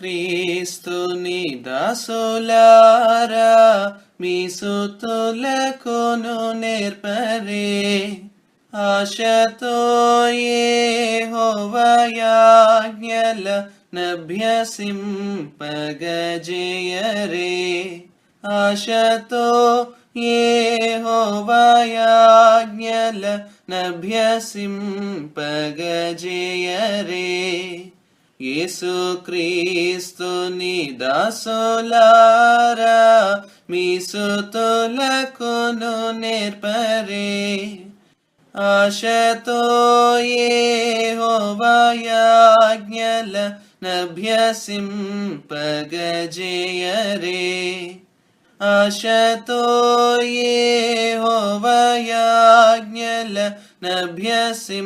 యేసుక్రీస్తుని దాసులారా మీ సుతులకును నేర్పరే ఆశతో యెహోవాయాజ్ఞల నభ్యసింపగజేయరే ఆశతో యెహోవాయాజ్ఞల నభ్యసింపగజేయరే యేసుక్రీస్తుని దాసులారా మీ సుతులకును నేర్పరే ఆశతో యెహోవాయాజ్ఞల నభ్యసింపగజేయరే ఆశతో యెహోవాయాజ్ఞల నభ్యసింపగజేయరే